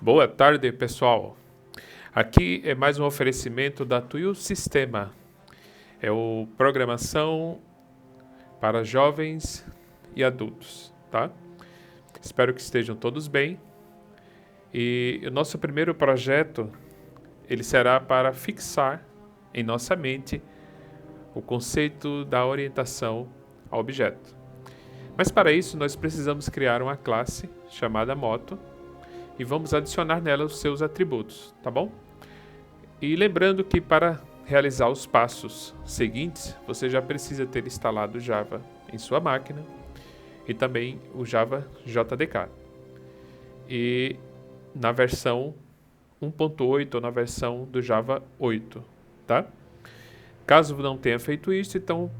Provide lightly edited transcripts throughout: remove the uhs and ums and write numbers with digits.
Boa tarde, pessoal. Aqui é mais um oferecimento da Tuil Sistema. É o programação para jovens e adultos, tá? Espero que estejam todos bem. E o nosso primeiro projeto, ele será para fixar em nossa mente o conceito da orientação a objeto. Mas para isso nós precisamos criar uma classe chamada moto e vamos adicionar nela os seus atributos, tá bom? E lembrando que para realizar os passos seguintes, você já precisa ter instalado o Java em sua máquina e também o Java JDK. E na versão 1.8 ou na versão do Java 8, tá? Caso não tenha feito isso, então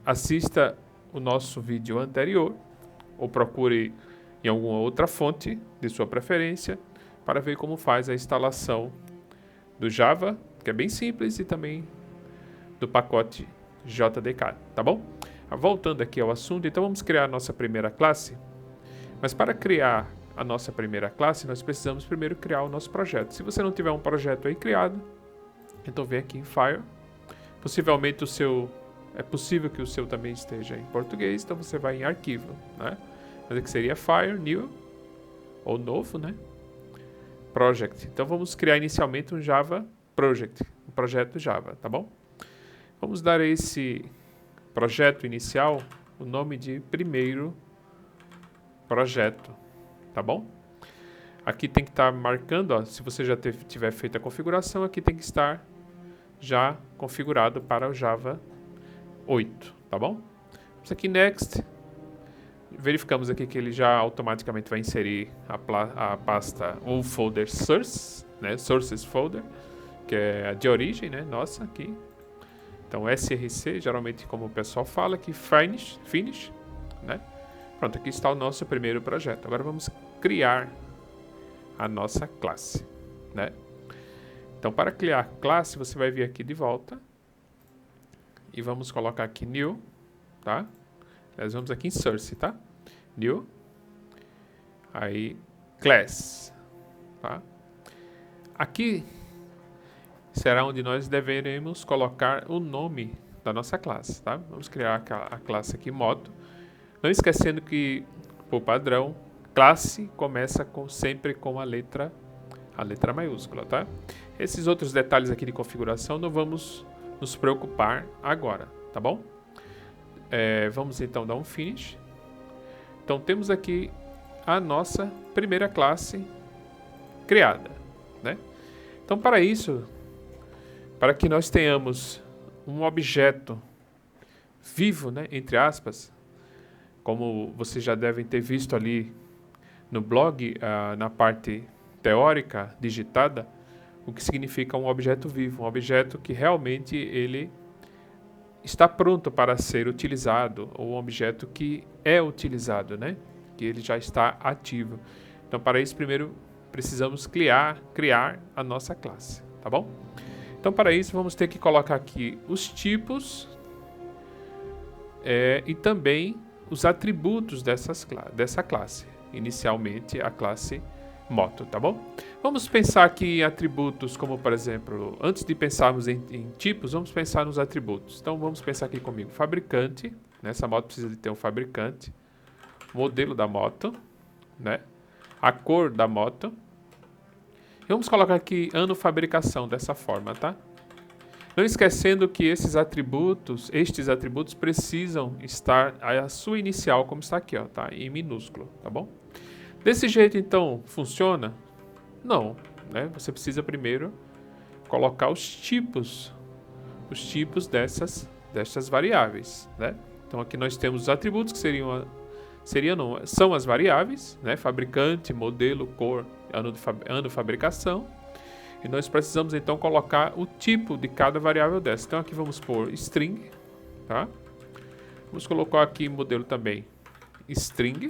assista o nosso vídeo anterior ou procure em alguma outra fonte de sua preferência para ver como faz a instalação do Java, que é bem simples, e também do pacote JDK, tá bom? Voltando aqui ao assunto, então vamos criar a nossa primeira classe. Mas para criar a nossa primeira classe, nós precisamos primeiro criar o nosso projeto. Se você não tiver um projeto aí criado, então vem aqui em File. Possivelmente é possível que o seu também esteja em português, então você vai em Arquivo, né? Mas aqui seria File, New, ou Novo, né? Project. Então vamos criar inicialmente um Java Project, um projeto Java, tá bom? Vamos dar a esse projeto inicial o nome de primeiro projeto, tá bom? Aqui tem que estar marcando, ó, se você já tiver feito a configuração, aqui tem que estar já configurado para o Java 8, tá bom? Vamos aqui Next. Verificamos aqui que ele já automaticamente vai inserir a pasta ou folder source, né, sources folder, que é a de origem, né, nossa aqui. Então src, geralmente como o pessoal fala aqui, finish, né? Pronto, aqui está o nosso primeiro projeto. Agora vamos criar a nossa classe, né? Então para criar a classe, você vai vir aqui de volta e vamos colocar aqui new, tá? Nós vamos aqui em source, tá? New, aí class, tá? Aqui será onde nós deveremos colocar o nome da nossa classe, tá? Vamos criar a classe aqui moto, não esquecendo que por padrão classe começa sempre com a letra maiúscula, tá? Esses outros detalhes aqui de configuração não vamos nos preocupar agora, tá bom? Vamos então dar um finish. Então temos aqui a nossa primeira classe criada, né? Então para isso, para que nós tenhamos um objeto vivo, né, entre aspas, como vocês já devem ter visto ali no blog, na parte teórica digitada, o que significa um objeto vivo, um objeto que realmente ele está pronto para ser utilizado, ou um objeto que é utilizado, né? Que ele já está ativo. Então, para isso, primeiro precisamos criar a nossa classe, tá bom? Então, para isso, vamos ter que colocar aqui os tipos e também os atributos dessa classe. Inicialmente, a classe moto, tá bom? Vamos pensar aqui em atributos como, por exemplo, antes de pensarmos em tipos, vamos pensar nos atributos. Então, vamos pensar aqui comigo. Fabricante, né? Essa moto precisa de ter um fabricante. Modelo da moto, né? A cor da moto. E vamos colocar aqui ano fabricação dessa forma, tá? Não esquecendo que estes atributos precisam estar a sua inicial, como está aqui, ó, tá? Em minúsculo, tá bom? Desse jeito, então, funciona? Não, né? Você precisa primeiro colocar os tipos dessas variáveis, né? Então, aqui nós temos os atributos que são as variáveis, né? Fabricante, modelo, cor, ano de fabricação. E nós precisamos, então, colocar o tipo de cada variável dessa. Então, aqui vamos pôr string, tá? Vamos colocar aqui modelo também string.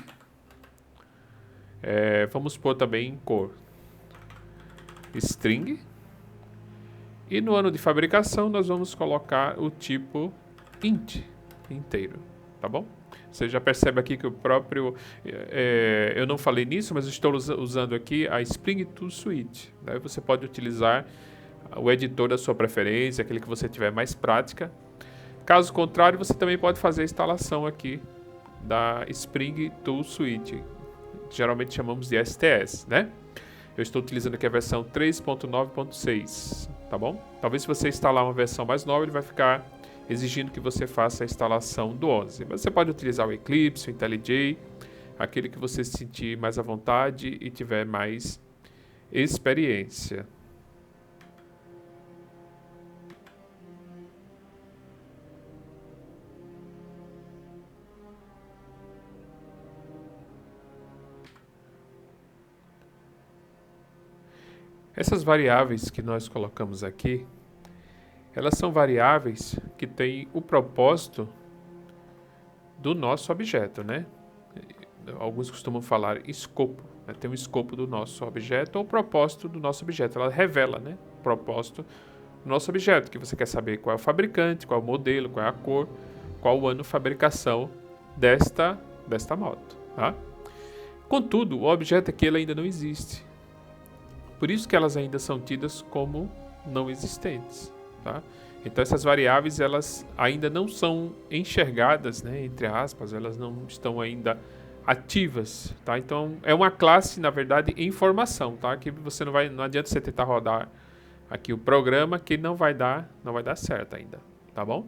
Vamos pôr também em cor string. E no ano de fabricação nós vamos colocar o tipo int, inteiro, tá bom? Você já percebe aqui que o próprio... eu não falei nisso, mas eu estou usando aqui a Spring Tool Suite. Né? Você pode utilizar o editor da sua preferência, aquele que você tiver mais prática. Caso contrário, você também pode fazer a instalação aqui da Spring Tool Suite. Geralmente chamamos de STS, né? Eu estou utilizando aqui a versão 3.9.6, tá bom? Talvez se você instalar uma versão mais nova, ele vai ficar exigindo que você faça a instalação do 11. Mas você pode utilizar o Eclipse, o IntelliJ, aquele que você se sentir mais à vontade e tiver mais experiência. Essas variáveis que nós colocamos aqui, elas são variáveis que têm o propósito do nosso objeto, né? Alguns costumam falar escopo, né? Tem um escopo do nosso objeto ou o propósito do nosso objeto. Ela revela, né, o propósito do nosso objeto, que você quer saber qual é o fabricante, qual é o modelo, qual é a cor, qual o ano de fabricação desta moto, tá? Contudo, o objeto aqui ele ainda não existe. Por isso que elas ainda são tidas como não existentes, tá? Então essas variáveis elas ainda não são enxergadas, né, entre aspas, elas não estão ainda ativas, tá? Então é uma classe, na verdade, em formação, tá? Que você não adianta você tentar rodar aqui o programa que não vai dar certo ainda, tá bom?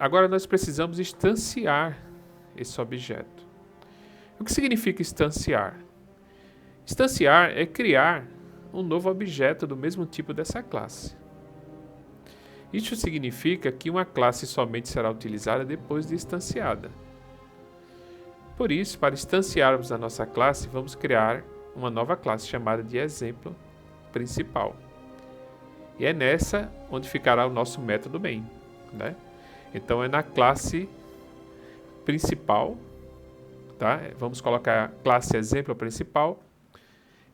Agora nós precisamos instanciar esse objeto. O que significa instanciar? Instanciar é criar um novo objeto do mesmo tipo dessa classe. Isso significa que uma classe somente será utilizada depois de instanciada. Por isso, para instanciarmos a nossa classe, vamos criar uma nova classe chamada de exemplo principal. E é nessa onde ficará o nosso método main, né? Então é na classe principal, tá? Vamos colocar a classe exemplo principal.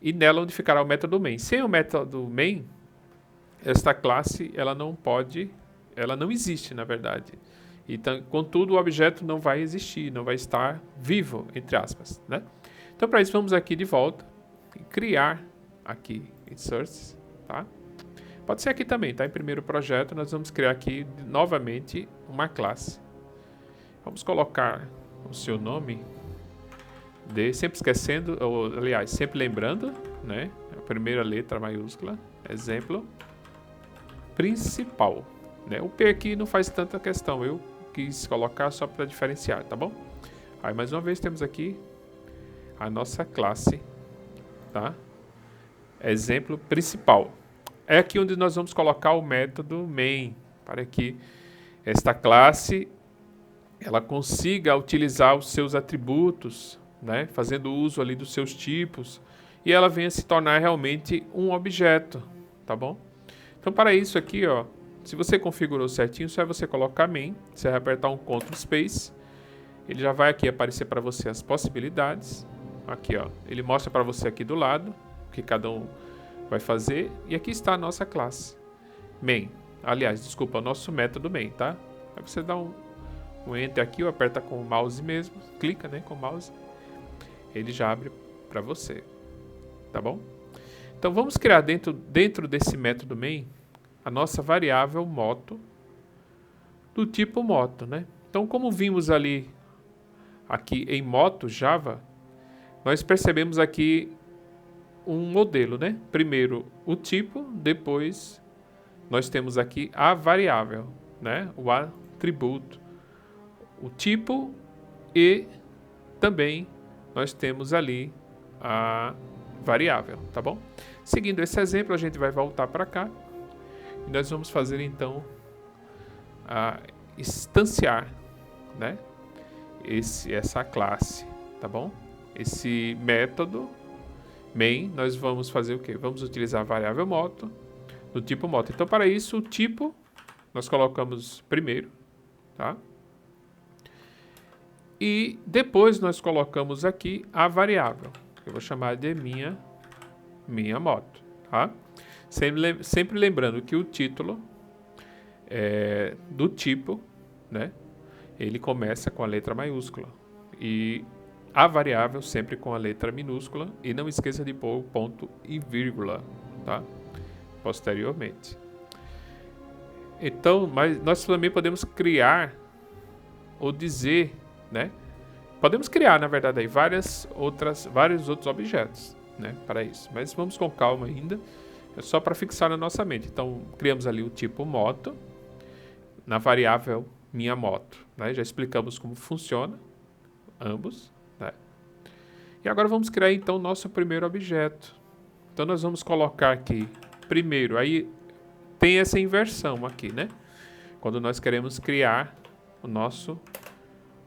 E nela onde ficará o método main. Sem o método main, esta classe ela não existe, na verdade. Então, contudo, o objeto não vai existir, não vai estar vivo, entre aspas, né? Então, para isso, vamos aqui de volta e criar aqui inserts, tá? Pode ser aqui também, tá? Em primeiro projeto, nós vamos criar aqui novamente uma classe. Vamos colocar o seu nome sempre esquecendo, ou aliás, sempre lembrando, né? A primeira letra maiúscula, exemplo principal, né? O P aqui não faz tanta questão, eu quis colocar só para diferenciar, tá bom? Aí mais uma vez temos aqui a nossa classe, tá? Exemplo principal. É aqui onde nós vamos colocar o método main, para que esta classe ela consiga utilizar os seus atributos, né, fazendo uso ali dos seus tipos, e ela venha se tornar realmente um objeto, tá bom? Então, para isso aqui, ó, se você configurou certinho, só é você colocar main, você vai apertar um Ctrl Space, ele já vai aqui aparecer para você as possibilidades, aqui, ó, ele mostra para você aqui do lado, o que cada um vai fazer, e aqui está a nossa classe, main, aliás, desculpa, o nosso método main, tá? Aí você dá um Enter aqui, ou aperta com o mouse mesmo, clica, né, com o mouse, ele já abre para você, tá bom? Então vamos criar dentro desse método main a nossa variável moto do tipo moto, né? Então como vimos ali aqui em moto Java, nós percebemos aqui um modelo, né? Primeiro o tipo, depois nós temos aqui a variável, né? O atributo, o tipo e também nós temos ali a variável, tá bom? Seguindo esse exemplo, a gente vai voltar para cá e nós vamos fazer então instanciar, né, essa classe, tá bom? Esse método main, nós vamos fazer o quê? Vamos utilizar a variável moto do tipo moto. Então, para isso, o tipo nós colocamos primeiro, tá? E depois nós colocamos aqui a variável, que eu vou chamar de minha moto, tá? Sempre lembrando que o título é do tipo, né? ele começa com a letra maiúscula. E a variável sempre com a letra minúscula. E não esqueça de pôr o ponto e vírgula, tá? Posteriormente. Então, mas nós também podemos criar ou dizer, né? Podemos criar, na verdade, aí vários outros objetos, né? Para isso. Mas vamos com calma ainda. É só para fixar na nossa mente. Então, criamos ali o tipo moto na variável minha moto, né? Já explicamos como funciona ambos, né? E agora vamos criar então o nosso primeiro objeto. Então nós vamos colocar aqui primeiro, aí tem essa inversão aqui, né? Quando nós queremos criar o nosso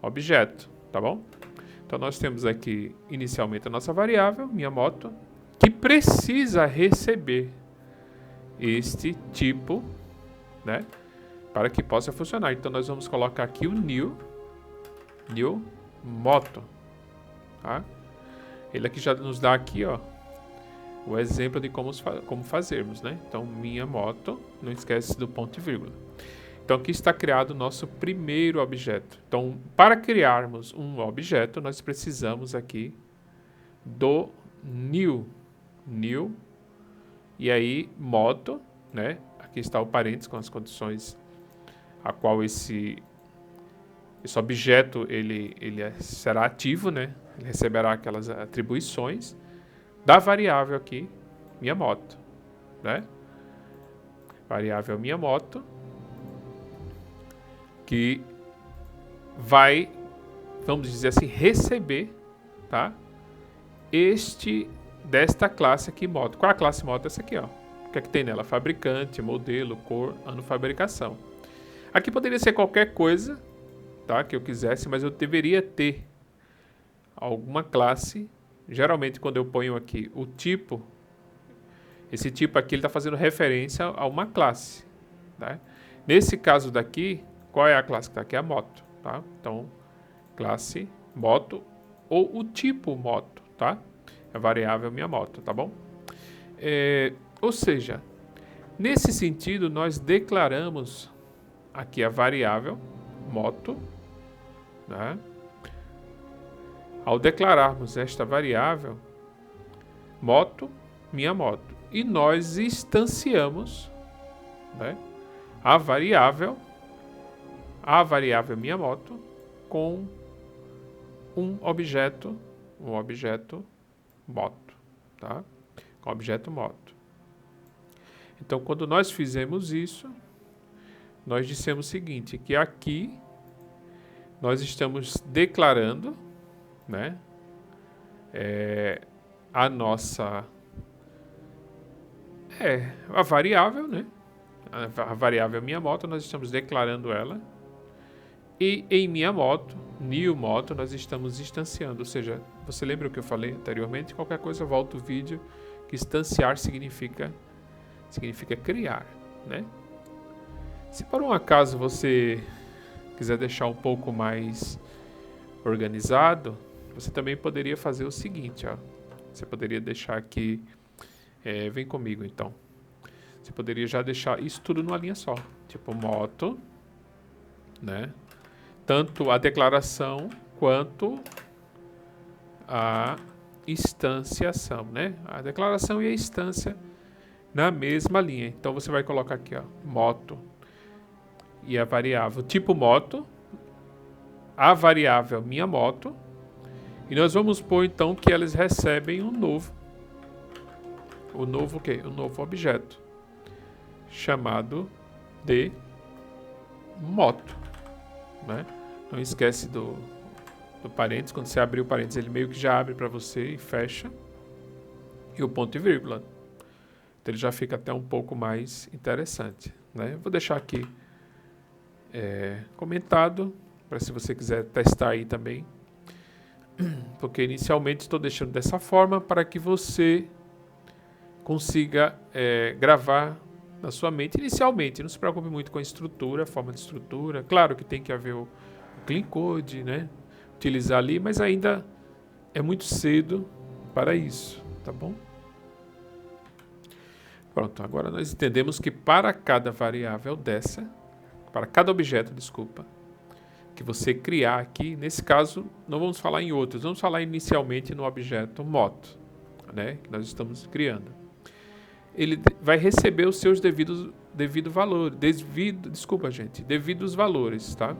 objeto, tá bom? Então nós temos aqui inicialmente a nossa variável, minha moto, que precisa receber este tipo, né? Para que possa funcionar. Então nós vamos colocar aqui o new moto, tá? Ele aqui já nos dá aqui, ó, o exemplo de como fazermos, né? Então minha moto, não esquece do ponto e vírgula. Então aqui está criado o nosso primeiro objeto. Então para criarmos um objeto nós precisamos aqui do new e aí moto, né? Aqui está o parênteses com as condições a qual esse objeto ele será ativo, né? Ele receberá aquelas atribuições da variável aqui, minha moto, né? Variável minha moto, que vai, vamos dizer assim, receber, tá? Desta classe aqui moto. Qual é a classe moto? Essa aqui, ó. O que é que tem nela? Fabricante, modelo, cor, ano, fabricação. Aqui poderia ser qualquer coisa, tá? Que eu quisesse, mas eu deveria ter alguma classe. Geralmente quando eu ponho aqui o tipo, esse tipo aqui ele está fazendo referência a uma classe, tá? Nesse caso daqui, qual é a classe que está aqui? É a moto, tá? Então, classe moto ou o tipo moto, tá? É a variável minha moto, tá bom? Ou seja, nesse sentido, nós declaramos aqui a variável moto, né? Ao declararmos esta variável moto, minha moto, e nós instanciamos, né, a variável minha moto com um objeto moto, tá? Com objeto moto. Então, quando nós fizemos isso, nós dissemos o seguinte, que aqui nós estamos declarando, né, a nossa a variável, né? A variável minha moto, nós estamos declarando ela. E em minha moto, new moto, nós estamos instanciando. Ou seja, você lembra o que eu falei anteriormente? Qualquer coisa, volta o vídeo, que instanciar significa criar, né? Se por um acaso você quiser deixar um pouco mais organizado, você também poderia fazer o seguinte, ó. Você poderia deixar aqui, vem comigo então. Você poderia já deixar isso tudo numa linha só, tipo moto, né? Tanto a declaração quanto a instanciação, né? A declaração e a instância na mesma linha. Então você vai colocar aqui, ó, moto e a variável tipo moto, a variável minha moto, e nós vamos pôr então que eles recebem um novo o quê? Um novo objeto chamado de moto, né? Não esquece do parênteses. Quando você abrir o parênteses, ele meio que já abre para você e fecha, e o ponto e vírgula. Então ele já fica até um pouco mais interessante, né? Vou deixar aqui comentado para se você quiser testar aí também, porque inicialmente estou deixando dessa forma para que você consiga gravar na sua mente inicialmente. Não se preocupe muito com a estrutura, a forma de estrutura. Claro que tem que haver o clean code, né? Utilizar ali, mas ainda é muito cedo para isso, tá bom? Pronto, agora nós entendemos que para cada variável dessa, para cada objeto, desculpa, que você criar aqui, nesse caso, não vamos falar em outros, vamos falar inicialmente no objeto moto, né, que nós estamos criando. Ele vai receber os seus devidos valores, tá?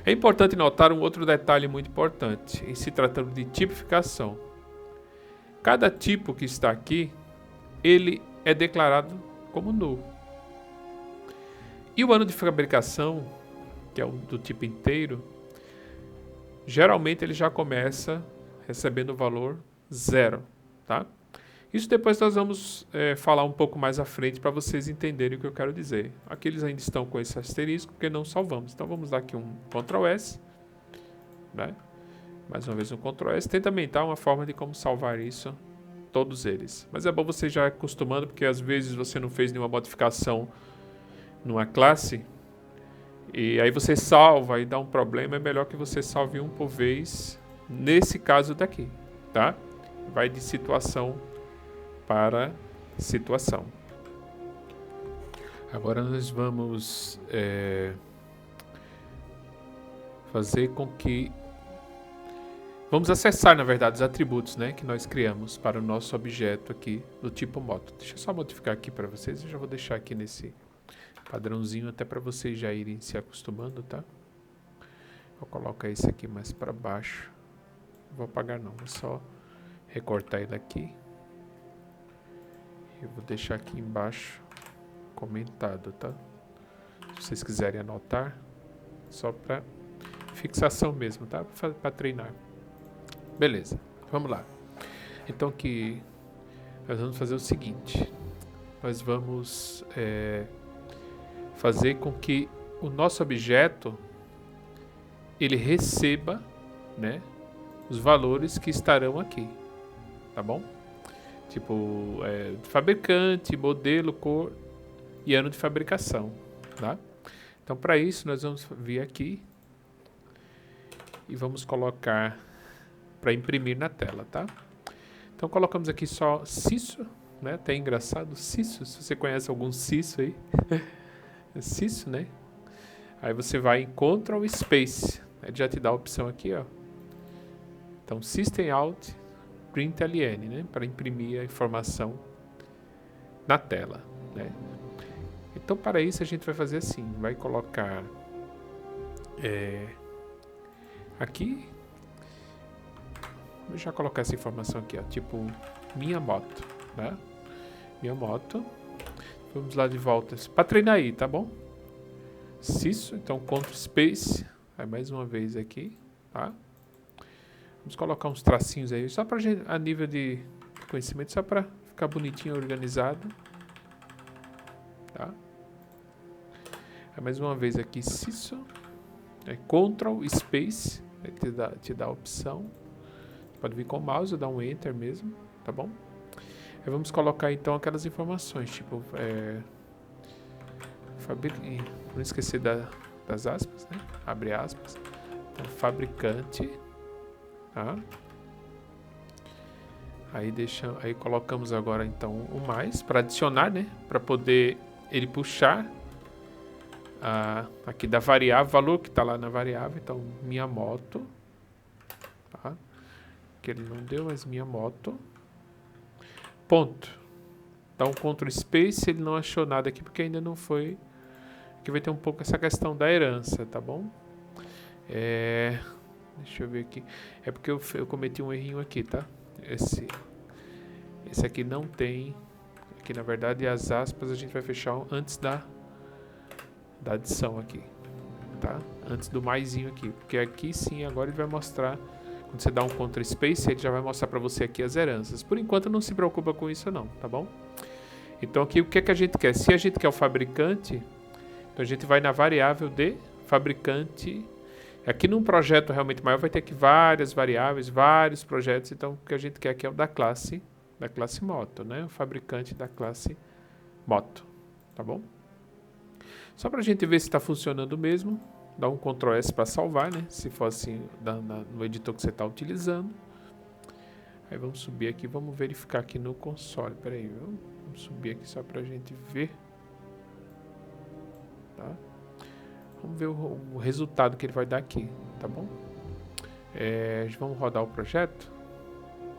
É importante notar um outro detalhe muito importante em se tratando de tipificação. Cada tipo que está aqui, ele é declarado como null. E o ano de fabricação, que é o do tipo inteiro, geralmente ele já começa recebendo o valor 0, tá? Isso depois nós vamos falar um pouco mais à frente para vocês entenderem o que eu quero dizer. Aqui eles ainda estão com esse asterisco porque não salvamos. Então vamos dar aqui um Ctrl S, né? Mais uma vez um Ctrl S. Tenta aumentar uma forma de como salvar isso, todos eles. Mas é bom você já acostumando, porque às vezes você não fez nenhuma modificação numa classe e aí você salva e dá um problema. É melhor que você salve um por vez, nesse caso daqui, tá? Vai de situação para situação. Agora nós vamos fazer com que... Vamos acessar, na verdade, os atributos, né, que nós criamos para o nosso objeto aqui do tipo moto. Deixa eu só modificar aqui para vocês. Eu já vou deixar aqui nesse padrãozinho até para vocês já irem se acostumando, tá? Vou colocar esse aqui mais para baixo. Não vou apagar não, vou só recortar ele aqui. Eu vou deixar aqui embaixo comentado, tá? Se vocês quiserem anotar, só para fixação mesmo, tá? Para treinar. Beleza, vamos lá. Então aqui nós vamos fazer o seguinte. Nós vamos fazer com que o nosso objeto ele receba, né, os valores que estarão aqui, tá bom? Tipo, fabricante, modelo, cor e ano de fabricação, tá? Então, para isso, nós vamos vir aqui e vamos colocar para imprimir na tela, tá? Então, colocamos aqui só CISO, né? Até engraçado, CISO, se você conhece algum CISO aí. CISO, né? Aí você vai em Ctrl Space, ele já te dá a opção aqui, ó. Então, System Out Print LN, né, para imprimir a informação na tela, né? Então, para isso a gente vai fazer assim, vai colocar aqui, vou já colocar essa informação aqui, ó, tipo minha moto, né? Minha moto. Vamos lá de volta para treinar aí, tá bom? Isso, então Ctrl Space, aí mais uma vez aqui, tá? Vamos colocar uns tracinhos aí, só para gente, a nível de conhecimento, só para ficar bonitinho, organizado. Tá? Aí mais uma vez aqui, CISO, Ctrl Space, te dá a opção. Pode vir com o mouse, dar um Enter mesmo, tá bom? Aí vamos colocar então aquelas informações, tipo, não esquecer das aspas, né? Abre aspas. Então, fabricante. Tá? Aí colocamos agora então o mais para adicionar, né? Para poder ele puxar aqui da variável, o valor que está lá na variável. Então, minha moto, tá? Que ele não deu, mas minha moto. Ponto. Então, Ctrl Space, ele não achou nada aqui porque ainda não foi. Aqui vai ter um pouco essa questão da herança, tá bom? Deixa eu ver aqui. É porque eu cometi um errinho aqui, tá? Esse aqui não tem. Aqui, na verdade, as aspas a gente vai fechar antes da adição aqui, tá? Antes do maisinho aqui. Porque aqui sim, agora ele vai mostrar. Quando você dá um Ctrl Space, ele já vai mostrar para você aqui as heranças. Por enquanto, não se preocupa com isso não, tá bom? Então, aqui o que é que a gente quer? Se a gente quer o fabricante, então a gente vai na variável de fabricante. Aqui num projeto realmente maior vai ter aqui várias variáveis, vários projetos. Então, o que a gente quer aqui é o da classe moto, né? O fabricante da classe moto, tá bom? Só para a gente ver se está funcionando mesmo, dá um Ctrl S para salvar, né? Se for assim no editor que você está utilizando. Aí vamos subir aqui, vamos verificar aqui no console. Peraí, vamos subir aqui só para a gente ver. Tá? Vamos ver o resultado que ele vai dar aqui, tá bom? Vamos rodar o projeto.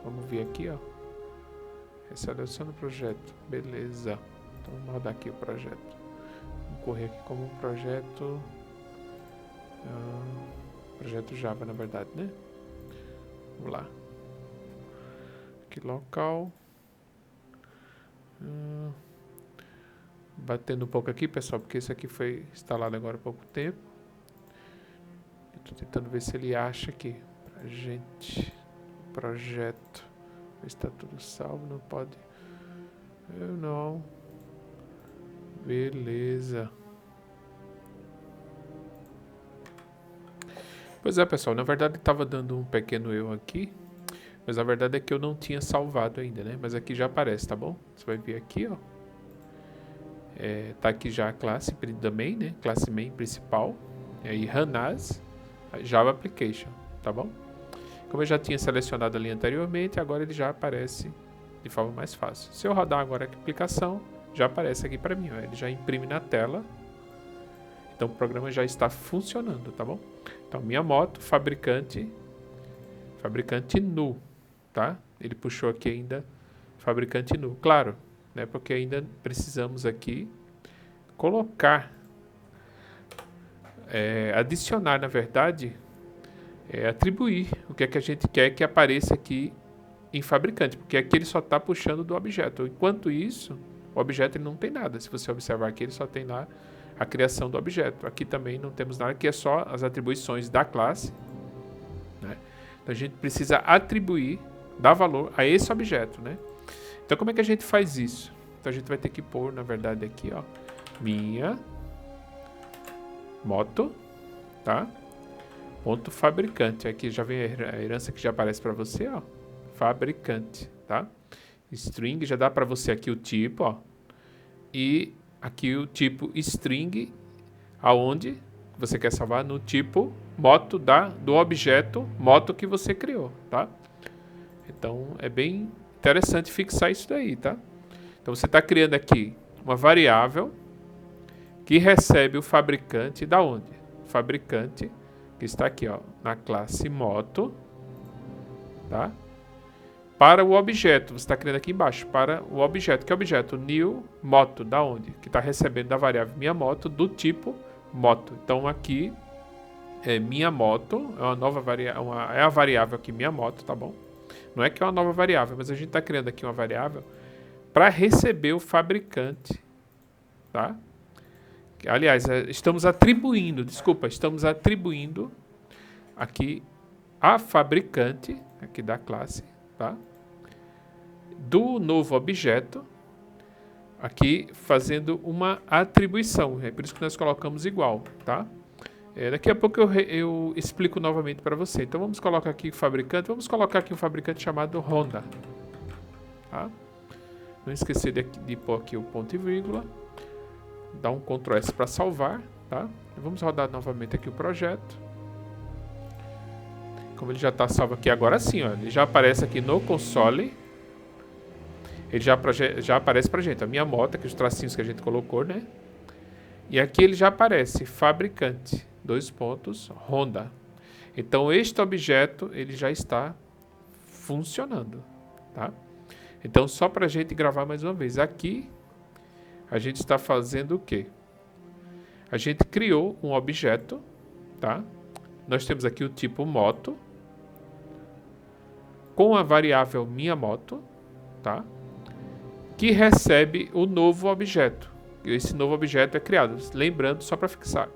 Vamos ver aqui, ó. Seleciona o projeto. Beleza. Então vamos rodar aqui o projeto. Vamos correr aqui como um projeto. Projeto Java, na verdade, né? Vamos lá. Aqui local. Batendo um pouco aqui, pessoal, porque esse aqui foi instalado agora há pouco tempo. Estou tentando ver se ele acha aqui pra gente. Projeto. Está tudo salvo, não pode. Eu não. Beleza. Pois é, pessoal, na verdade estava dando um pequeno erro aqui, mas a verdade é que eu não tinha salvado ainda, né? Mas aqui já aparece, tá bom? Você vai ver aqui, ó. Tá aqui já a classe da main, né? Classe main principal. E aí run as Java Application, tá bom? Como eu já tinha selecionado ali anteriormente, agora ele já aparece de forma mais fácil. Se eu rodar agora a aplicação, já aparece aqui para mim, ó. Ele já imprime na tela. Então o programa já está funcionando, tá bom? Então minha moto, fabricante nu, tá? Ele puxou aqui ainda fabricante nu, claro, né? Porque ainda precisamos aqui colocar, adicionar, na verdade, atribuir o que é que a gente quer que apareça aqui em fabricante, porque aqui ele só está puxando do objeto. Enquanto isso, o objeto ele não tem nada. Se você observar aqui, ele só tem lá a criação do objeto. Aqui também não temos nada, aqui é só as atribuições da classe, né? Então a gente precisa atribuir, dar valor a esse objeto, né? Então como é que a gente faz isso? Então a gente vai ter que pôr, na verdade, aqui, ó, minha moto, tá? Ponto fabricante. Aqui já vem a herança que já aparece para você, ó. Fabricante, tá? String, já dá para você aqui o tipo, ó. E aqui o tipo string, aonde você quer salvar no tipo moto do objeto moto que você criou, tá? Então é bem interessante fixar isso daí, tá? Então você está criando aqui uma variável que recebe o fabricante da onde? Fabricante que está aqui, ó, na classe moto, tá? Para o objeto, você está criando aqui embaixo, para o objeto, que é o objeto new moto, da onde? Que está recebendo da variável minha moto do tipo moto. Então aqui é minha moto, é uma nova variável, é a variável aqui minha moto, tá bom? Não é que é uma nova variável, mas a gente está criando aqui uma variável para receber o fabricante, tá? Aliás, estamos atribuindo aqui a fabricante, aqui da classe, tá? Do novo objeto, aqui fazendo uma atribuição. É por isso que nós colocamos igual, tá? Daqui a pouco eu explico novamente para você. Então vamos colocar aqui o fabricante. Vamos colocar aqui um fabricante chamado Honda, tá? Não esquecer de pôr aqui o ponto e vírgula. Dá um Ctrl S para salvar, tá? Vamos rodar novamente aqui o projeto. Como ele já está salvo aqui agora sim, ó, ele já aparece aqui no console. Ele já aparece pra gente, a minha moto, aqui os tracinhos que a gente colocou, né? E aqui ele já aparece fabricante, Honda. Então este objeto ele já está funcionando, tá? Então só pra gente gravar mais uma vez, aqui a gente está fazendo o quê? A gente criou um objeto, tá? Nós temos aqui o tipo moto com a variável minha moto, tá? Que recebe o novo objeto. Esse novo objeto é criado. Lembrando, só para fixar.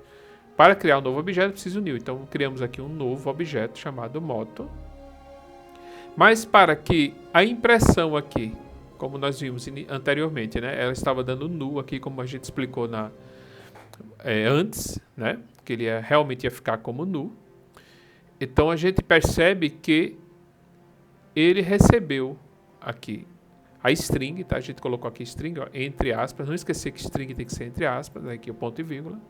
Para criar um novo objeto, preciso new. Então, criamos aqui um novo objeto chamado moto. Mas para que a impressão aqui, como nós vimos anteriormente, né? Ela estava dando nu aqui, como a gente explicou antes, né? Que ele realmente ia ficar como nu. Então, a gente percebe que ele recebeu aqui a string, tá? A gente colocou aqui string, ó, entre aspas. Não esquecer que string tem que ser entre aspas, aqui o ponto e vírgula.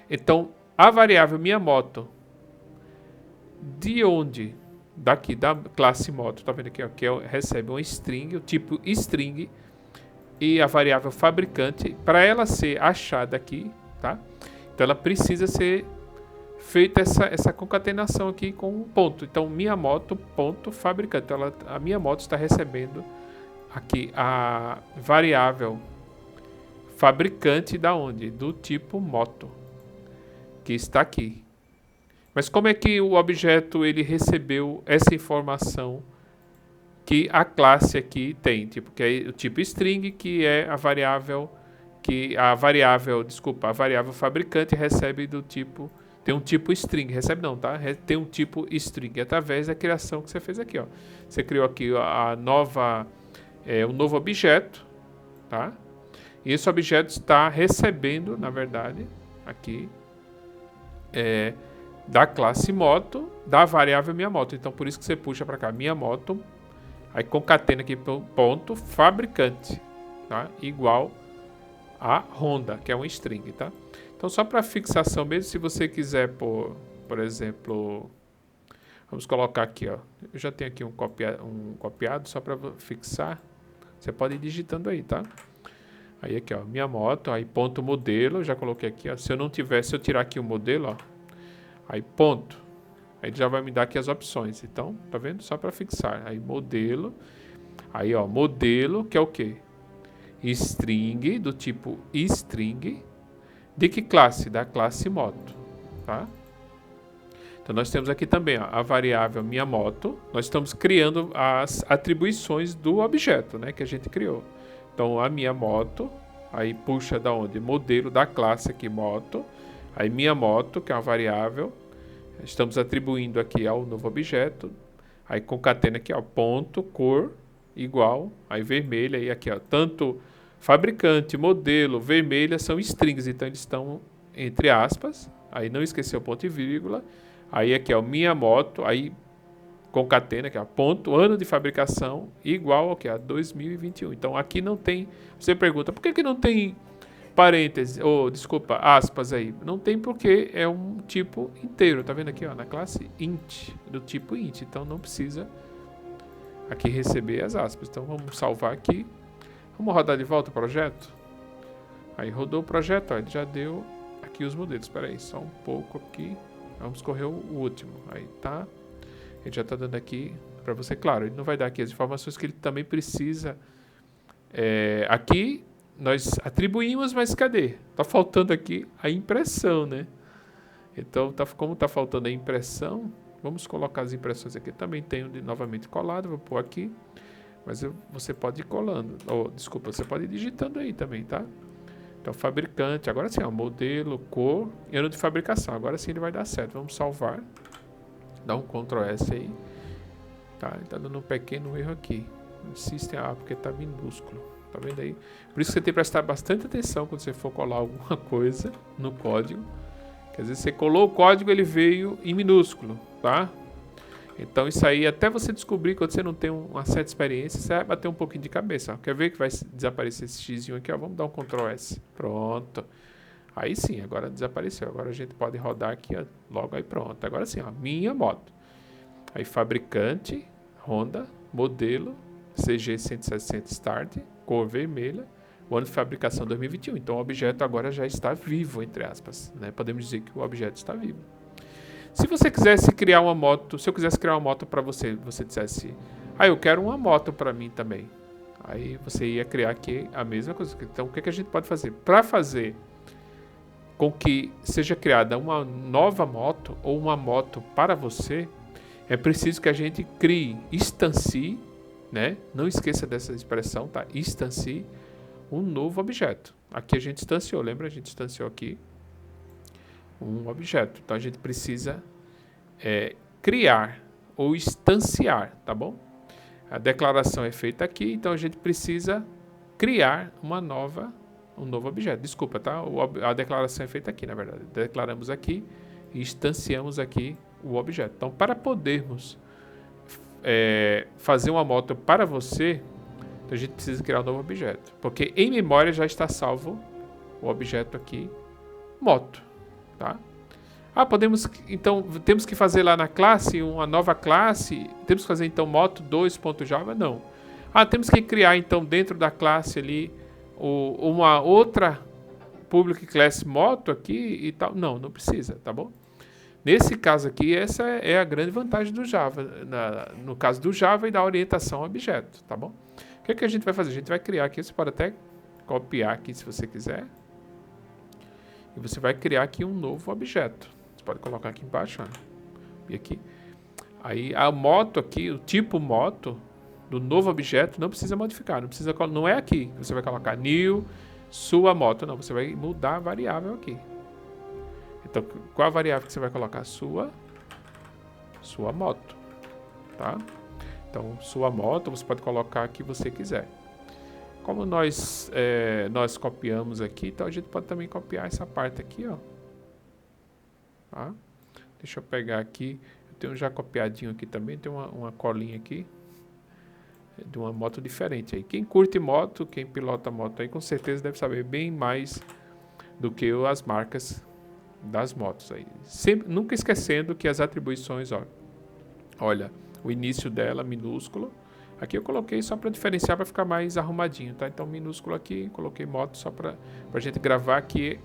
Então, a variável minha moto, de onde? Daqui, da classe moto, tá vendo aqui, ó, que recebe um string, o tipo string, e a variável fabricante, para ela ser achada aqui, tá? Então ela precisa ser feita essa concatenação aqui com um ponto. Então minha moto ponto fabricante. Então a minha moto está recebendo aqui a variável fabricante da onde? Do tipo moto, que está aqui. Mas como é que o objeto ele recebeu essa informação que a classe aqui tem? Tipo, que é o tipo string, que é a variável a variável fabricante recebe do tipo, tem um tipo string, recebe não, tá? Tem um tipo string através da criação que você fez aqui, ó. Você criou aqui um novo objeto, tá? E esse objeto está recebendo, na verdade, aqui da classe moto, da variável minha moto. Então por isso que você puxa para cá minha moto, aí concatena aqui ponto fabricante, tá? Igual a Honda, que é um string, tá? Então só para fixação mesmo, se você quiser por exemplo, vamos colocar aqui, ó. Eu já tenho aqui um copiado só para fixar. Você pode ir digitando aí, tá? Aí aqui, ó, minha moto, aí ponto modelo, já coloquei aqui, ó. Se eu tirar aqui o modelo, ó, aí ponto, aí já vai me dar aqui as opções. Então, tá vendo? Só para fixar. Aí modelo, aí ó, modelo, que é o quê? String, do tipo string, de que classe? Da classe moto, tá? Então nós temos aqui também, ó, a variável minha moto. Nós estamos criando as atribuições do objeto, né, que a gente criou. Então a minha moto, aí puxa da onde? Modelo da classe aqui moto. Aí minha moto, que é uma variável, estamos atribuindo aqui ao novo objeto. Aí concatena aqui, ó, ponto, cor, igual, aí vermelha, aí aqui, ó, tanto fabricante, modelo, vermelha são strings, então eles estão entre aspas, aí não esqueceu ponto e vírgula, aí aqui, ó, minha moto, aí concatena aqui, ó, ponto, ano de fabricação, igual ao que, a 2021. Então aqui não tem, você pergunta, por que não tem parênteses, desculpa, aspas aí? Não tem porque é um tipo inteiro, tá vendo aqui, ó, na classe int, do tipo int, então não precisa aqui receber as aspas. Então vamos salvar aqui. Vamos rodar de volta o projeto? Aí rodou o projeto, ó, ele já deu aqui os modelos. Espera aí, só um pouco aqui. Vamos correr o último. Aí tá. Ele já está dando aqui para você. Claro, ele não vai dar aqui as informações que ele também precisa. Aqui nós atribuímos, mas cadê? Tá faltando aqui a impressão, né? Então, como tá faltando a impressão, vamos colocar as impressões aqui. Também tenho novamente colado, vou pôr aqui. Mas você pode ir colando. Desculpa, você pode ir digitando aí também, tá? Então, fabricante. Agora sim, ó, modelo, cor e ano de fabricação. Agora sim ele vai dar certo. Vamos salvar. Dá um Ctrl S aí. Tá, ele tá dando um pequeno erro aqui. System, porque tá minúsculo. Tá vendo aí? Por isso que você tem que prestar bastante atenção quando você for colar alguma coisa no código. Que às vezes você colou o código, ele veio em minúsculo, tá? Então isso aí, até você descobrir, quando você não tem uma certa experiência, você vai bater um pouquinho de cabeça. Ó. Quer ver que vai desaparecer esse xizinho aqui? Ó. Vamos dar um Ctrl S. Pronto. Aí sim, agora desapareceu. Agora a gente pode rodar aqui, ó, logo aí pronto. Agora sim, ó, minha moto. Aí fabricante, Honda, modelo, CG 160 Start, cor vermelha, o ano de fabricação 2021. Então o objeto agora já está vivo, entre aspas. Né? Podemos dizer que o objeto está vivo. Se você quisesse criar uma moto, se eu quisesse criar uma moto para você, você dissesse, eu quero uma moto para mim também. Aí você ia criar aqui a mesma coisa. Então o que a gente pode fazer? Para fazer com que seja criada uma nova moto ou uma moto para você, é preciso que a gente instancie, né? Não esqueça dessa expressão, tá? Instancie um novo objeto. Aqui a gente instanciou, lembra? A gente instanciou aqui um objeto. Então a gente precisa criar ou instanciar, tá bom? A declaração é feita aqui, então a gente precisa criar um novo objeto. Desculpa, tá? A declaração é feita aqui, na verdade. Declaramos aqui e instanciamos aqui o objeto. Então, para podermos fazer uma moto para você, então a gente precisa criar um novo objeto. Porque em memória já está salvo o objeto aqui, moto. Tá? Temos que fazer lá na classe uma nova classe. Temos que fazer então moto 2.java? Não. Temos que criar então dentro da classe ali uma outra public class moto aqui e tal. Não precisa, tá bom? Nesse caso aqui, essa é a grande vantagem do Java, no caso do Java e da orientação a objeto, tá bom? O que a gente vai fazer? A gente vai criar aqui, você pode até copiar aqui se você quiser. E você vai criar aqui um novo objeto. Você pode colocar aqui embaixo, ó. E aqui. Aí a moto aqui, o tipo moto do novo objeto não precisa modificar, não é aqui. Você vai colocar new, sua moto, não, você vai mudar a variável aqui. Então, qual a variável que você vai colocar? Sua moto, tá? Então, sua moto, você pode colocar a que você quiser. Como nós copiamos aqui, então a gente pode também copiar essa parte aqui, ó. Tá? Deixa eu pegar aqui. Eu tenho já copiadinho aqui também. Tem uma colinha aqui de uma moto diferente aí. Quem curte moto, quem pilota moto aí, com certeza deve saber bem mais do que as marcas das motos aí. Sempre, nunca esquecendo que as atribuições, ó, olha, o início dela minúsculo. Aqui eu coloquei só para diferenciar, para ficar mais arrumadinho, tá? Então minúsculo aqui, coloquei moto só para a gente gravar aqui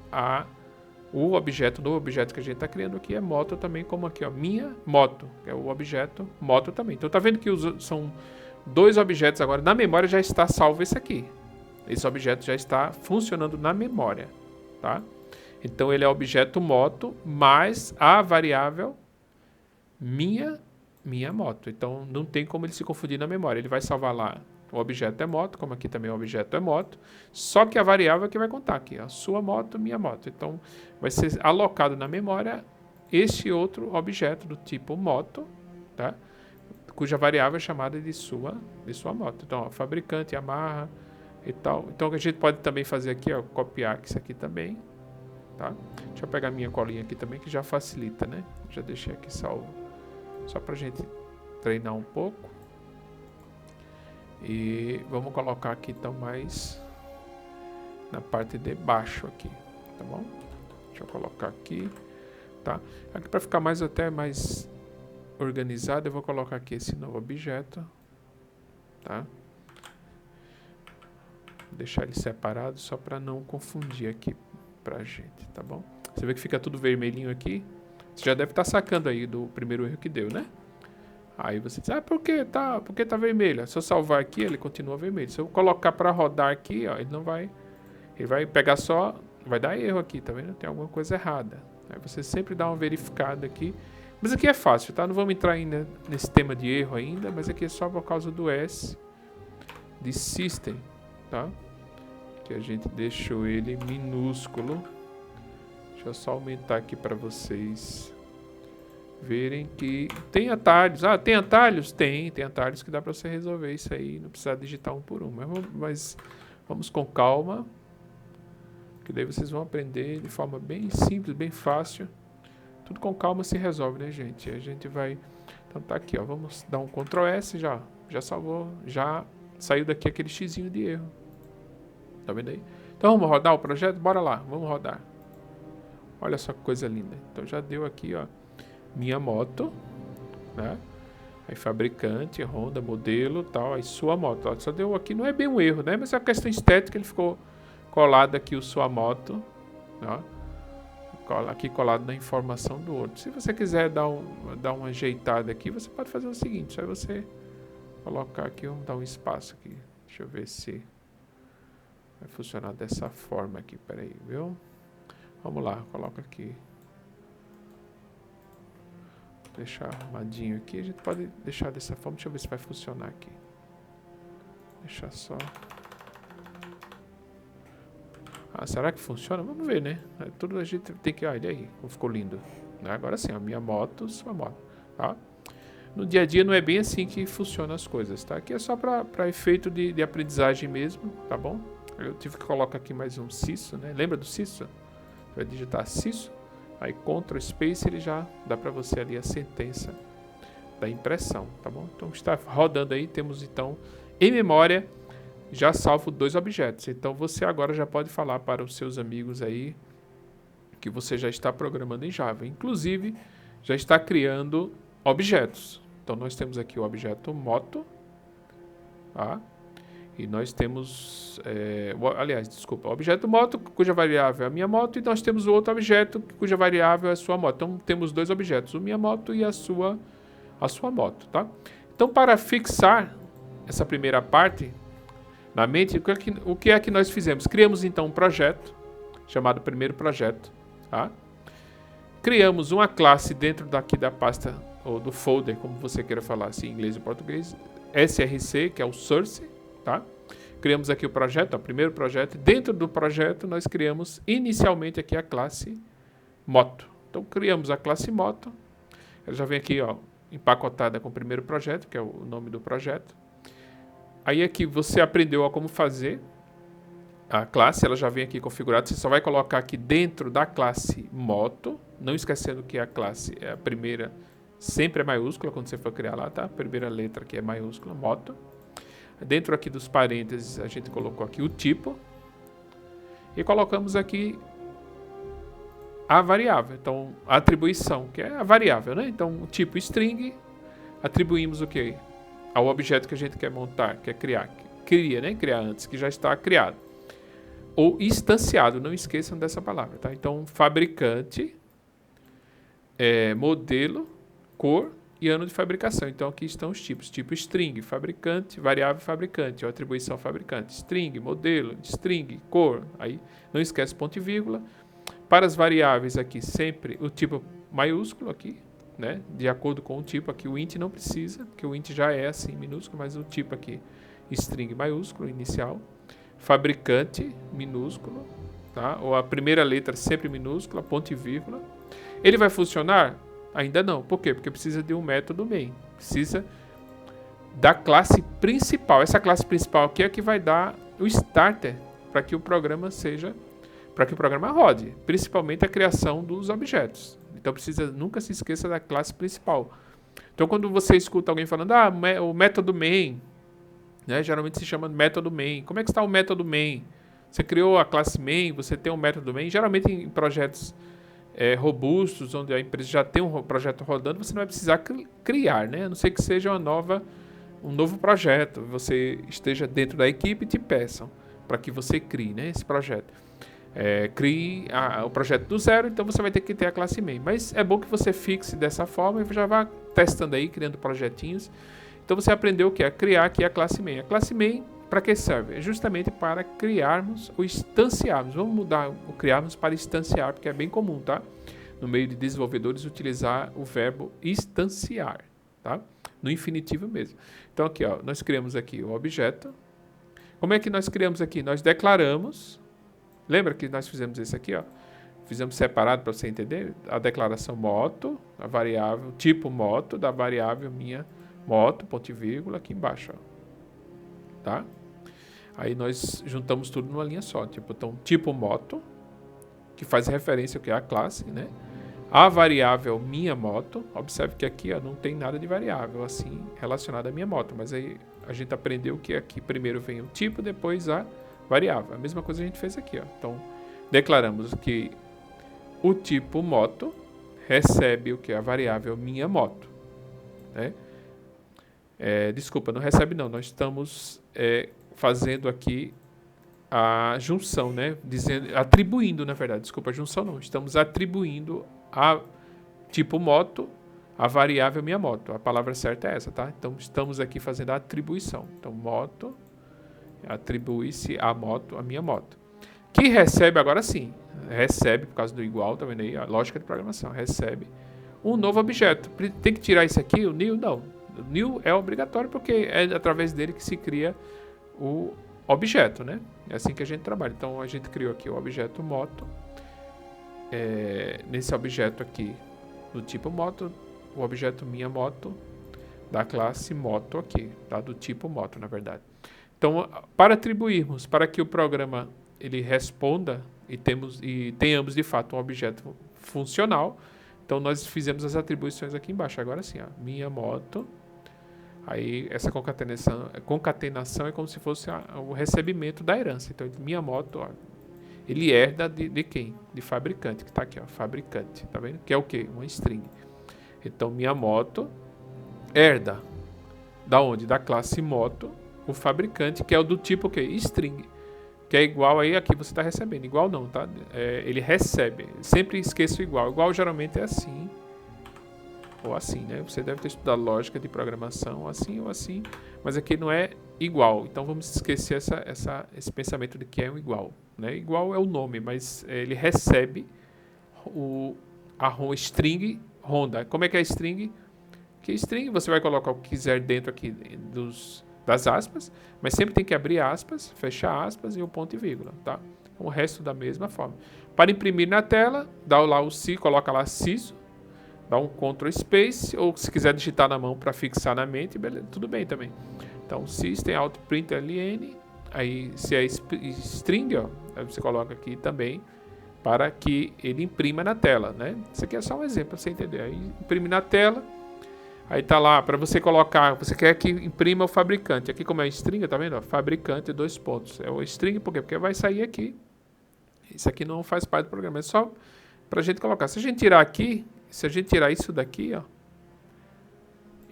o objeto, novo objeto que a gente está criando aqui é moto também, como aqui, ó, minha moto, que é o objeto moto também. Então tá vendo que são dois objetos agora, na memória já está salvo esse aqui. Esse objeto já está funcionando na memória, tá? Então ele é objeto moto mais a variável minha moto. Então não tem como ele se confundir na memória. Ele vai salvar lá o objeto é moto, como aqui também o objeto é moto, só que a variável que vai contar aqui, ó, sua moto, minha moto. Então vai ser alocado na memória este outro objeto do tipo moto, tá? Cuja variável é chamada de sua moto. Então, ó, fabricante, Yamaha e tal. Então a gente pode também fazer aqui, ó, copiar isso aqui também. Tá? Deixa eu pegar minha colinha aqui também, que já facilita, né? Já deixei aqui salvo. Só pra gente treinar um pouco. E vamos colocar aqui então mais na parte de baixo aqui, tá bom? Deixa eu colocar aqui, tá? Aqui para ficar mais organizado, eu vou colocar aqui esse novo objeto, tá? Vou deixar ele separado só para não confundir aqui pra gente, tá bom? Você vê que fica tudo vermelhinho aqui. Você já deve estar sacando aí do primeiro erro que deu, né? Aí você diz, por que tá vermelho? Se eu salvar aqui, ele continua vermelho. Se eu colocar para rodar aqui, ó, ele não vai... Ele vai pegar só... Vai dar erro aqui, tá vendo? Tem alguma coisa errada. Aí você sempre dá uma verificada aqui. Mas aqui é fácil, tá? Não vamos entrar ainda nesse tema de erro ainda, mas aqui é só por causa do S de System, tá? Que a gente deixou ele minúsculo. Deixa eu só aumentar aqui para vocês verem que tem atalhos. Tem atalhos? Tem atalhos que dá para você resolver isso aí, não precisa digitar um por um. Mas vamos com calma, que daí vocês vão aprender de forma bem simples, bem fácil. Tudo com calma se resolve, né, gente? A gente vai... Então tá aqui, ó. Vamos dar um Ctrl S já salvou, já saiu daqui aquele xizinho de erro. Tá vendo aí? Então vamos rodar o projeto? Bora lá, vamos rodar. Olha só que coisa linda. Então já deu aqui, ó, minha moto, né? Aí fabricante, Honda, modelo, tal, aí sua moto. Ó, só deu aqui, não é bem um erro, né? Mas é uma questão estética, ele ficou colado aqui o sua moto, ó. Aqui colado na informação do outro. Se você quiser dar uma ajeitada aqui, você pode fazer o seguinte, só você colocar aqui, vamos dar um espaço aqui. Deixa eu ver se vai funcionar dessa forma aqui, peraí, viu? Vamos lá, coloca aqui. Vou deixar arrumadinho aqui, a gente pode deixar dessa forma, deixa eu ver se vai funcionar aqui. Deixa só... será que funciona? Vamos ver, né? Tudo a gente tem que... olha aí, como ficou lindo. Agora sim, a minha moto, sua moto, tá? No dia a dia não é bem assim que funcionam as coisas, tá? Aqui é só para efeito de aprendizagem mesmo, tá bom? Eu tive que colocar aqui mais um CISO, né? Lembra do CISO? Vai digitar CISO, aí Ctrl Space, ele já dá para você ali a sentença da impressão, tá bom? Então está rodando aí, temos então em memória já salvo 2 objetos. Então você agora já pode falar para os seus amigos aí que você já está programando em Java. Inclusive, já está criando objetos. Então nós temos aqui o objeto moto, tá? E nós temos, o objeto moto, cuja variável é a minha moto, e nós temos o outro objeto, cuja variável é a sua moto. Então, temos dois objetos, o minha moto e a sua moto, tá? Então, para fixar essa primeira parte na mente, o que é que nós fizemos? Criamos, então, um projeto, chamado primeiro projeto, tá? Criamos uma classe dentro daqui da pasta, ou do folder, como você queira falar, assim, em inglês e português, SRC, que é o source, tá? Criamos aqui o projeto, o primeiro projeto. Dentro do projeto, nós criamos inicialmente aqui a classe moto. Então, criamos a classe moto. Ela já vem aqui, ó, empacotada com o primeiro projeto, que é o nome do projeto. Aí aqui você aprendeu a como fazer a classe, ela já vem aqui configurada. Você só vai colocar aqui dentro da classe moto, não esquecendo que a classe é a primeira, sempre é maiúscula quando você for criar lá, tá? A primeira letra aqui é maiúscula, moto. Dentro aqui dos parênteses, a gente colocou aqui o tipo. E colocamos aqui a variável. Então, a atribuição, que é a variável, né? Então, o tipo string, atribuímos o quê? Ao objeto que a gente quer montar, quer criar. Né? Criar antes, que já está criado. Ou instanciado, não esqueçam dessa palavra, tá? Então, fabricante, modelo, cor e ano de fabricação. Então, aqui estão os tipos. Tipo string, fabricante, variável fabricante, ou atribuição fabricante. String, modelo, string, cor. Aí, não esquece ponto e vírgula. Para as variáveis aqui, sempre o tipo maiúsculo aqui, né? De acordo com o tipo. Aqui o int não precisa, porque o int já é assim, minúsculo, mas o tipo aqui, string maiúsculo, inicial. Fabricante, minúsculo, tá? Ou a primeira letra sempre minúscula, ponto e vírgula. Ele vai funcionar? Ainda não. Por quê? Porque precisa de um método main. Precisa da classe principal. Essa classe principal aqui é que vai dar o starter para que o programa rode. Principalmente a criação dos objetos. Então nunca se esqueça da classe principal. Então quando você escuta alguém falando, o método main, né, geralmente se chama método main. Como é que está o método main? Você criou a classe main, você tem um método main. Geralmente em projetos robustos, onde a empresa já tem um projeto rodando, você não vai precisar criar, né? A não ser que seja um novo projeto, você esteja dentro da equipe e te peçam para que você crie, né, esse projeto. Crie o projeto do zero, então você vai ter que ter a classe main. Mas é bom que você fixe dessa forma e já vá testando aí, criando projetinhos. Então você aprendeu o que é criar aqui a classe main. A classe main, para que serve? É justamente para criarmos ou instanciarmos. Vamos mudar o criarmos para instanciar, porque é bem comum, tá? No meio de desenvolvedores, utilizar o verbo instanciar, tá? No infinitivo mesmo. Então aqui, ó, nós criamos aqui o objeto. Como é que nós criamos aqui? Nós declaramos. Lembra que nós fizemos isso aqui, ó? Fizemos separado para você entender. A declaração moto, a variável tipo moto, da variável minha moto, ponto e vírgula, aqui embaixo, ó. Tá? Aí nós juntamos tudo numa linha só. Tipo moto, que faz referência ao que é a classe, né? A variável minha moto. Observe que aqui, ó, não tem nada de variável assim relacionado à minha moto. Mas aí a gente aprendeu que aqui primeiro vem o tipo, depois a variável. A mesma coisa a gente fez aqui, ó. Então, declaramos que o tipo moto recebe o que é a variável minha moto, né? Desculpa, não recebe não. Nós estamos fazendo aqui a junção, né? Atribuindo, na verdade. Desculpa, a junção não. Estamos atribuindo a tipo moto a variável minha moto. A palavra certa é essa, tá? Então, estamos aqui fazendo a atribuição. Então, moto atribui-se a moto, a minha moto. Que recebe, agora sim, recebe, por causa do igual, tá vendo aí? A lógica de programação, recebe um novo objeto. Tem que tirar isso aqui, o new? Não. O new é obrigatório porque é através dele que se cria o objeto, né? É assim que a gente trabalha. Então, a gente criou aqui o objeto moto. Nesse objeto aqui, do tipo moto, o objeto minha moto, da classe moto aqui, tá? Do tipo moto, na verdade. Então, para atribuirmos, para que o programa ele responda e tenhamos de fato um objeto funcional, então nós fizemos as atribuições aqui embaixo. Agora sim, ó, minha moto. Aí essa concatenação é como se fosse o recebimento da herança. Então, minha moto, ó, ele herda de quem? De fabricante, que está aqui, ó, fabricante, tá vendo? Que é o quê? Uma string. Então, minha moto herda da onde? Da classe moto. o fabricante, que é o do tipo que string, que é igual aí aqui você está recebendo. Igual não, tá? Ele recebe. Sempre esqueço igual. Igual geralmente é assim ou assim, né? Você deve ter estudado lógica de programação assim ou assim, mas aqui não é igual. Então vamos esquecer esse pensamento de que é um igual, né? Igual é o nome, mas ele recebe a string ronda. Como é que é a string? Que string você vai colocar o que quiser dentro aqui das aspas, mas sempre tem que abrir aspas, fechar aspas e o ponto e vírgula, tá? O resto da mesma forma. Para imprimir na tela, dá lá o si, coloca lá CISO, dá um Ctrl Space, ou se quiser digitar na mão para fixar na mente, beleza, tudo bem também. Então, System Out Print LN, aí se é string, ó, aí você coloca aqui também para que ele imprima na tela, né? Isso aqui é só um exemplo para você entender. Aí imprime na tela. Aí tá lá, para você colocar, você quer que imprima o fabricante. Aqui como é string, tá vendo? Fabricante, 2 pontos. É o string, por quê? Porque vai sair aqui. Isso aqui não faz parte do programa, é só pra gente colocar. Se a gente tirar aqui, se a gente tirar isso daqui, ó,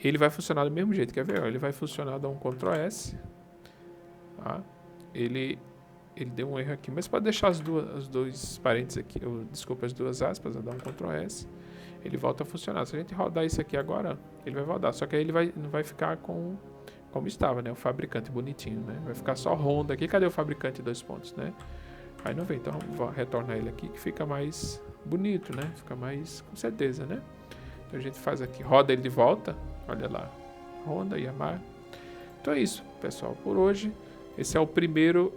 ele vai funcionar do mesmo jeito, quer ver? Ó, ele vai funcionar, dá um Ctrl S. Tá? Ele deu um erro aqui, mas pode deixar as dois parênteses aqui, desculpa, as duas aspas, dá um Ctrl S. Ele volta a funcionar. Se a gente rodar isso aqui agora, ele vai rodar. Só que aí ele não vai ficar como estava, né? O fabricante bonitinho, né? Vai ficar só Honda aqui. Cadê o fabricante 2 pontos, né? Aí não vem. Então vou retornar ele aqui que fica mais bonito, né? Fica mais com certeza, né? Então a gente faz aqui, roda ele de volta. Olha lá. Honda, Yamaha. Então é isso, pessoal. Por hoje, esse é o primeiro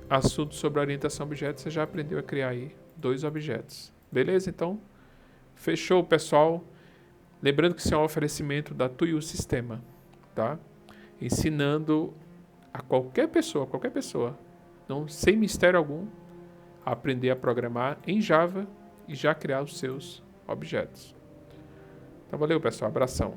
assunto sobre orientação a objetos. Você já aprendeu a criar aí 2 objetos. Beleza? Então, fechou, pessoal. Lembrando que isso é um oferecimento da TUIU Sistema, tá? Ensinando a qualquer pessoa, não, sem mistério algum, a aprender a programar em Java e já criar os seus objetos. Então, valeu, pessoal. Abração.